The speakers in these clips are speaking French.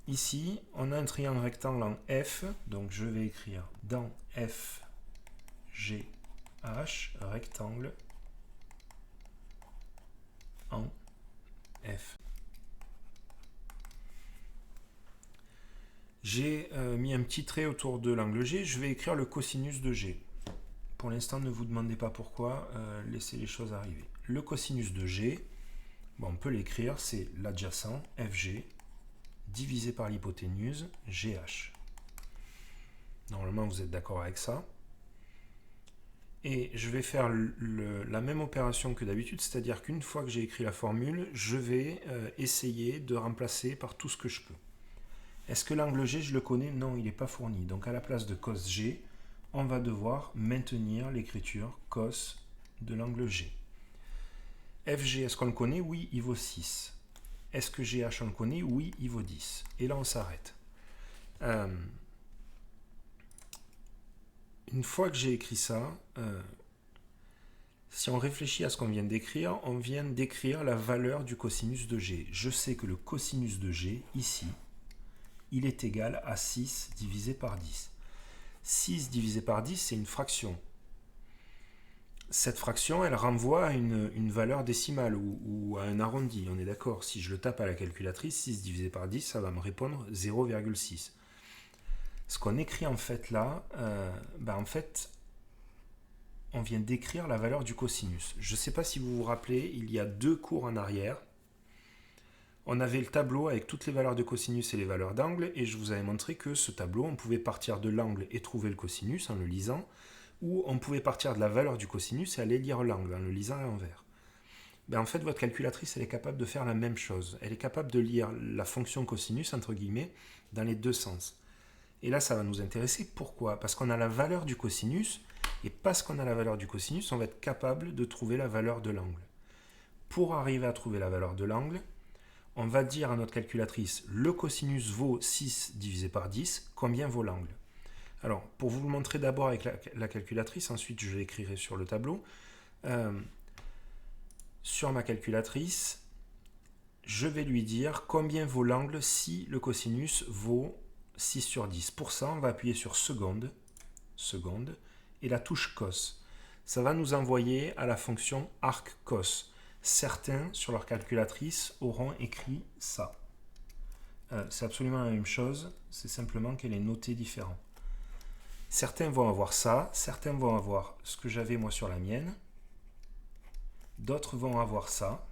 ici, on a un triangle rectangle en F, donc je vais écrire dans F, G, H, rectangle en F. J'ai mis un petit trait autour de l'angle G, je vais écrire le cosinus de G. Pour l'instant, ne vous demandez pas pourquoi, laissez les choses arriver. Le cosinus de G, bon, on peut l'écrire, c'est l'adjacent, FG, divisé par l'hypoténuse, GH. Normalement, vous êtes d'accord avec ça. Et je vais faire la même opération que d'habitude, c'est-à-dire qu'une fois que j'ai écrit la formule, je vais essayer de remplacer par tout ce que je peux. Est-ce que l'angle G, je le connais? Non, il n'est pas fourni. Donc à la place de cos G, on va devoir maintenir l'écriture cos de l'angle G. FG, est-ce qu'on le connaît? Oui, il vaut 6. Est-ce que GH, on le connaît? Oui, il vaut 10. Et là, on s'arrête. Une fois que j'ai écrit ça, si on réfléchit à ce qu'on vient d'écrire, on vient d'écrire la valeur du cosinus de G. Je sais que le cosinus de G, ici, il est égal à 6 divisé par 10. 6 divisé par 10, c'est une fraction. Cette fraction, elle renvoie à une valeur décimale ou à un arrondi, on est d'accord. Si je le tape à la calculatrice, 6 divisé par 10, ça va me répondre 0,6. Ce qu'on écrit en fait là, en fait, on vient d'écrire la valeur du cosinus. Je ne sais pas si vous vous rappelez, il y a 2 cours en arrière, on avait le tableau avec toutes les valeurs de cosinus et les valeurs d'angle, et je vous avais montré que ce tableau, on pouvait partir de l'angle et trouver le cosinus en le lisant, ou on pouvait partir de la valeur du cosinus et aller lire l'angle en le lisant à l'envers. En fait, votre calculatrice, elle est capable de faire la même chose. Elle est capable de lire la fonction cosinus, entre guillemets, dans les deux sens. Et là, ça va nous intéresser. Pourquoi? Parce qu'on a la valeur du cosinus, et parce qu'on a la valeur du cosinus, on va être capable de trouver la valeur de l'angle. Pour arriver à trouver la valeur de l'angle, on va dire à notre calculatrice, le cosinus vaut 6 divisé par 10, combien vaut l'angle? Alors, pour vous le montrer d'abord avec la calculatrice, ensuite je l'écrirai sur le tableau. Sur ma calculatrice, je vais lui dire combien vaut l'angle si le cosinus vaut 6 sur 10. Pour ça, on va appuyer sur seconde, et la touche cos. Ça va nous envoyer à la fonction arccos. Certains, sur leur calculatrice, auront écrit ça. C'est absolument la même chose, c'est simplement qu'elle est notée différent. Certains vont avoir ça, certains vont avoir ce que j'avais moi sur la mienne, d'autres vont avoir ça.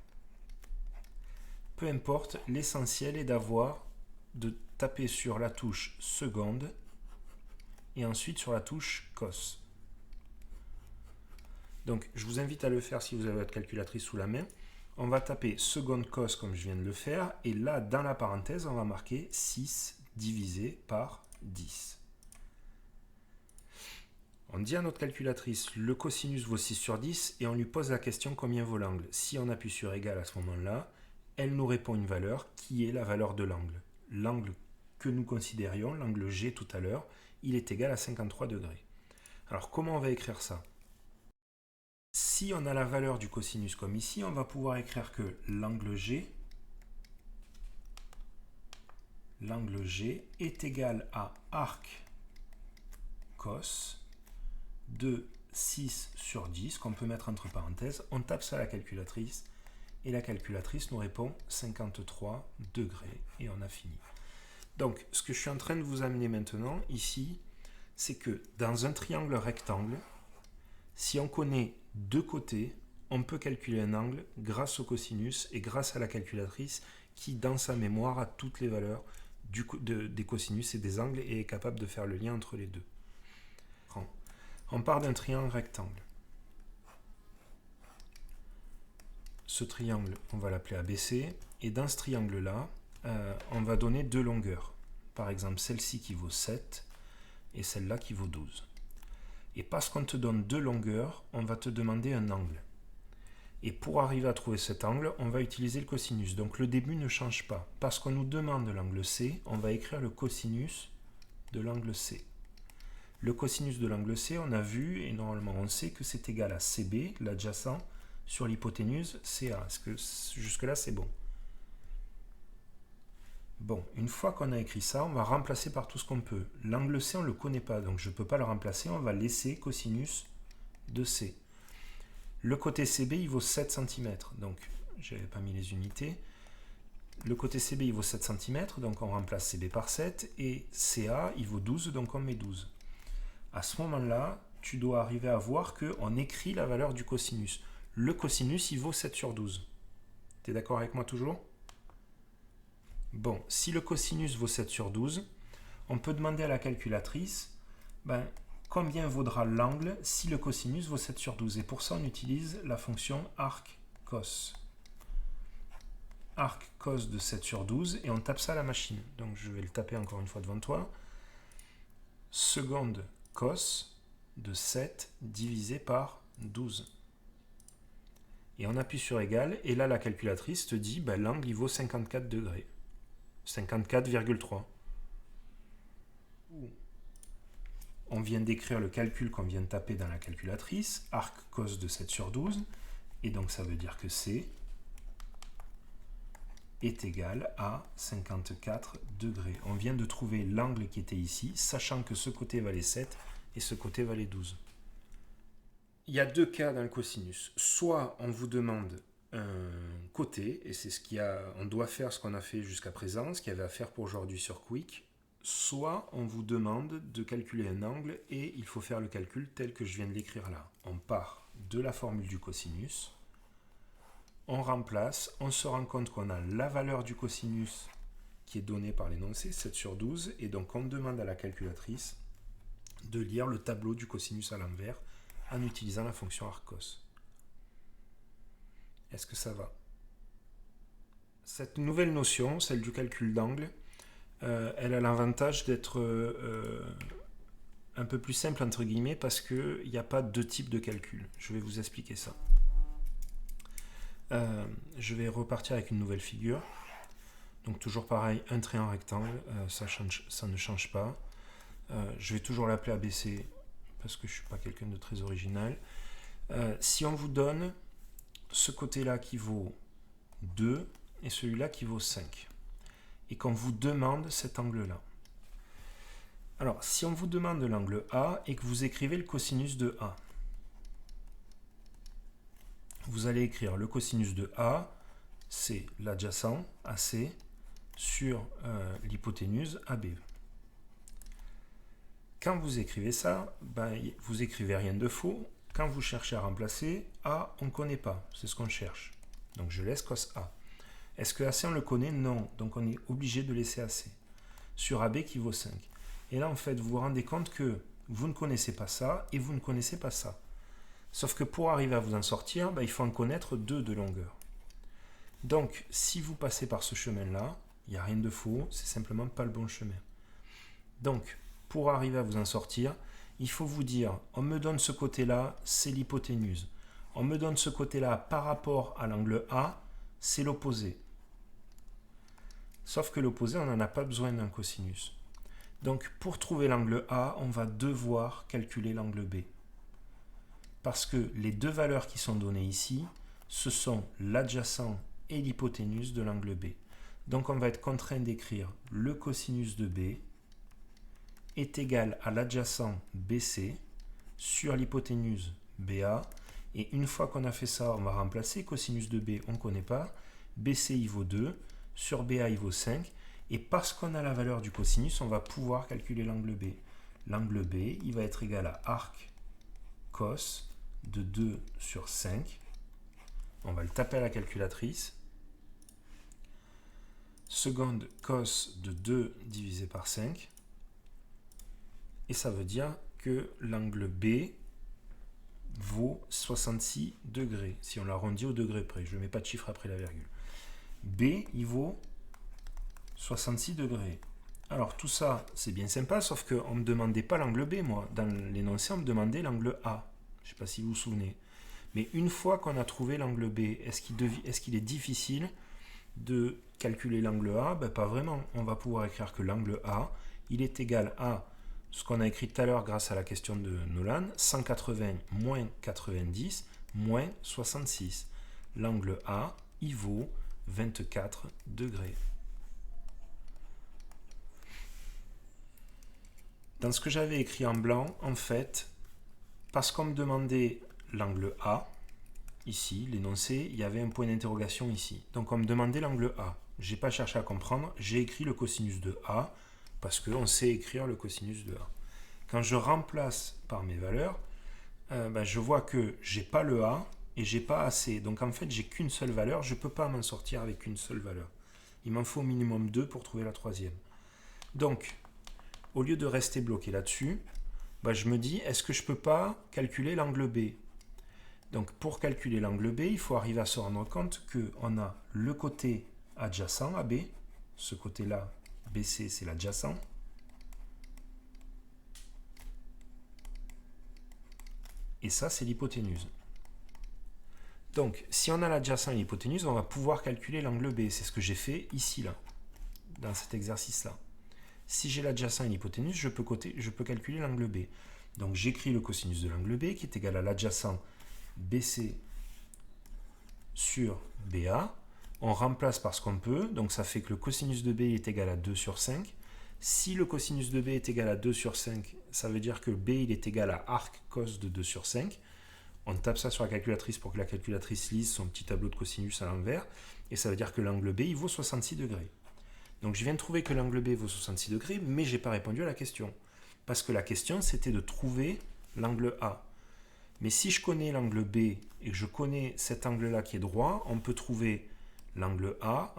Peu importe, l'essentiel est de taper sur la touche seconde et ensuite sur la touche cos. Donc, je vous invite à le faire si vous avez votre calculatrice sous la main. On va taper seconde cos comme je viens de le faire. Et là, dans la parenthèse, on va marquer 6 divisé par 10. On dit à notre calculatrice, le cosinus vaut 6 sur 10 et on lui pose la question combien vaut l'angle. Si on appuie sur égal à ce moment-là, elle nous répond une valeur qui est la valeur de l'angle. L'angle que nous considérions, l'angle G tout à l'heure, il est égal à 53 degrés. Alors, comment on va écrire ça? Si on a la valeur du cosinus comme ici, on va pouvoir écrire que l'angle G est égal à arc cos de 6 sur 10, qu'on peut mettre entre parenthèses. On tape ça à la calculatrice, et la calculatrice nous répond 53 degrés, et on a fini. Donc, ce que je suis en train de vous amener maintenant, ici, c'est que dans un triangle rectangle, si on connaît deux côtés, on peut calculer un angle grâce au cosinus et grâce à la calculatrice qui, dans sa mémoire, a toutes les valeurs des cosinus et des angles et est capable de faire le lien entre les deux. On part d'un triangle rectangle. Ce triangle, on va l'appeler ABC. Et dans ce triangle-là, on va donner deux longueurs. Par exemple, celle-ci qui vaut 7 et celle-là qui vaut 12. Et parce qu'on te donne deux longueurs, on va te demander un angle. Et pour arriver à trouver cet angle, on va utiliser le cosinus. Donc le début ne change pas. Parce qu'on nous demande l'angle C, on va écrire le cosinus de l'angle C. Le cosinus de l'angle C, on a vu, et normalement on sait que c'est égal à CB, l'adjacent, sur l'hypoténuse CA. Est-ce que jusque-là c'est bon? Bon, une fois qu'on a écrit ça, on va remplacer par tout ce qu'on peut. L'angle C, on ne le connaît pas, donc je ne peux pas le remplacer. On va laisser cosinus de C. Le côté CB, il vaut 7 cm. Donc, je n'avais pas mis les unités. Le côté CB, il vaut 7 cm, donc on remplace CB par 7. Et CA, il vaut 12, donc on met 12. À ce moment-là, tu dois arriver à voir qu'on écrit la valeur du cosinus. Le cosinus, il vaut 7 sur 12. Tu es d'accord avec moi toujours ? Bon, si le cosinus vaut 7 sur 12, on peut demander à la calculatrice combien vaudra l'angle si le cosinus vaut 7 sur 12. Et pour ça, on utilise la fonction arccos. Arccos de 7 sur 12, et on tape ça à la machine. Donc je vais le taper encore une fois devant toi. Seconde cos de 7 divisé par 12. Et on appuie sur égal, et là la calculatrice te dit l'angle il vaut 54 degrés. 54,3. On vient d'écrire le calcul qu'on vient de taper dans la calculatrice, arc cos de 7 sur 12, et donc ça veut dire que C est égal à 54 degrés. On vient de trouver l'angle qui était ici, sachant que ce côté valait 7 et ce côté valait 12. Il y a deux cas dans le cosinus. Soit on vous demande un côté, et c'est on doit faire ce qu'on a fait jusqu'à présent, ce qu'il y avait à faire pour aujourd'hui sur Quick, soit on vous demande de calculer un angle et il faut faire le calcul tel que je viens de l'écrire là. On part de la formule du cosinus, on remplace, on se rend compte qu'on a la valeur du cosinus qui est donnée par l'énoncé, 7 sur 12, et donc on demande à la calculatrice de lire le tableau du cosinus à l'envers en utilisant la fonction arccos. Est-ce que ça va ? Cette nouvelle notion, celle du calcul d'angle, elle a l'avantage d'être un peu plus simple entre guillemets parce qu'il n'y a pas deux types de calcul. Je vais vous expliquer ça. Je vais repartir avec une nouvelle figure. Donc toujours pareil, un trait en rectangle, ça ne change pas. Je vais toujours l'appeler ABC parce que je ne suis pas quelqu'un de très original. Si on vous donne ce côté-là qui vaut 2 et celui-là qui vaut 5, et qu'on vous demande cet angle-là. Alors, si on vous demande l'angle A et que vous écrivez le cosinus de A, vous allez écrire le cosinus de A, c'est l'adjacent AC sur l'hypoténuse AB. Quand vous écrivez ça, vous écrivez rien de faux. Quand vous cherchez à remplacer, A, on ne connaît pas, c'est ce qu'on cherche. Donc je laisse cos A. Est-ce que AC on le connaît? Non, donc on est obligé de laisser AC. Sur AB qui vaut 5. Et là en fait vous vous rendez compte que vous ne connaissez pas ça et vous ne connaissez pas ça. Sauf que pour arriver à vous en sortir, il faut en connaître 2 de longueur. Donc si vous passez par ce chemin-là, il n'y a rien de faux, c'est simplement pas le bon chemin. Donc pour arriver à vous en sortir, il faut vous dire, on me donne ce côté-là, c'est l'hypoténuse. On me donne ce côté-là par rapport à l'angle A, c'est l'opposé. Sauf que l'opposé, on n'en a pas besoin d'un cosinus. Donc pour trouver l'angle A, on va devoir calculer l'angle B. Parce que les deux valeurs qui sont données ici, ce sont l'adjacent et l'hypoténuse de l'angle B. Donc on va être contraint d'écrire le cosinus de B est égal à l'adjacent BC sur l'hypoténuse BA. Et une fois qu'on a fait ça, on va remplacer cosinus de B, on ne connaît pas. BC, il vaut 2. Sur BA, il vaut 5. Et parce qu'on a la valeur du cosinus, on va pouvoir calculer l'angle B. L'angle B, il va être égal à arc cos de 2 sur 5. On va le taper à la calculatrice. Seconde cos de 2 divisé par 5. Et ça veut dire que l'angle B vaut 66 degrés, si on l'arrondit au degré près. Je ne mets pas de chiffre après la virgule. B, il vaut 66 degrés. Alors tout ça, c'est bien sympa, sauf qu'on ne me demandait pas l'angle B, moi. Dans l'énoncé, on me demandait l'angle A. Je ne sais pas si vous vous souvenez. Mais une fois qu'on a trouvé l'angle B, est-ce qu'il est difficile de calculer l'angle A? Pas vraiment. On va pouvoir écrire que l'angle A, il est égal à ce qu'on a écrit tout à l'heure grâce à la question de Nolan, 180 moins 90 moins 66. L'angle A, il vaut 24 degrés. Dans ce que j'avais écrit en blanc, en fait, parce qu'on me demandait l'angle A, ici, l'énoncé, il y avait un point d'interrogation ici. Donc on me demandait l'angle A. Je n'ai pas cherché à comprendre, j'ai écrit le cosinus de A, parce qu'on sait écrire le cosinus de A. Quand je remplace par mes valeurs, je vois que j'ai pas le A et j'ai pas AC. Donc en fait, j'ai qu'une seule valeur, je ne peux pas m'en sortir avec une seule valeur. Il m'en faut au minimum 2 pour trouver la troisième. Donc, au lieu de rester bloqué là-dessus, je me dis, est-ce que je ne peux pas calculer l'angle B? Donc pour calculer l'angle B, il faut arriver à se rendre compte qu'on a le côté adjacent à B, ce côté-là, BC, c'est l'adjacent. Et ça, c'est l'hypoténuse. Donc, si on a l'adjacent et l'hypoténuse, on va pouvoir calculer l'angle B. C'est ce que j'ai fait ici, là, dans cet exercice-là. Si j'ai l'adjacent et l'hypoténuse, je peux calculer l'angle B. Donc, j'écris le cosinus de l'angle B, qui est égal à l'adjacent BC sur BA. On remplace par ce qu'on peut, donc ça fait que le cosinus de B est égal à 2 sur 5. Si le cosinus de B est égal à 2 sur 5, ça veut dire que B il est égal à arc cos de 2 sur 5. On tape ça sur la calculatrice pour que la calculatrice lise son petit tableau de cosinus à l'envers. Et ça veut dire que l'angle B, il vaut 66 degrés. Donc je viens de trouver que l'angle B vaut 66 degrés, mais je n'ai pas répondu à la question. Parce que la question, c'était de trouver l'angle A. Mais si je connais l'angle B et que je connais cet angle-là qui est droit, on peut trouver l'angle A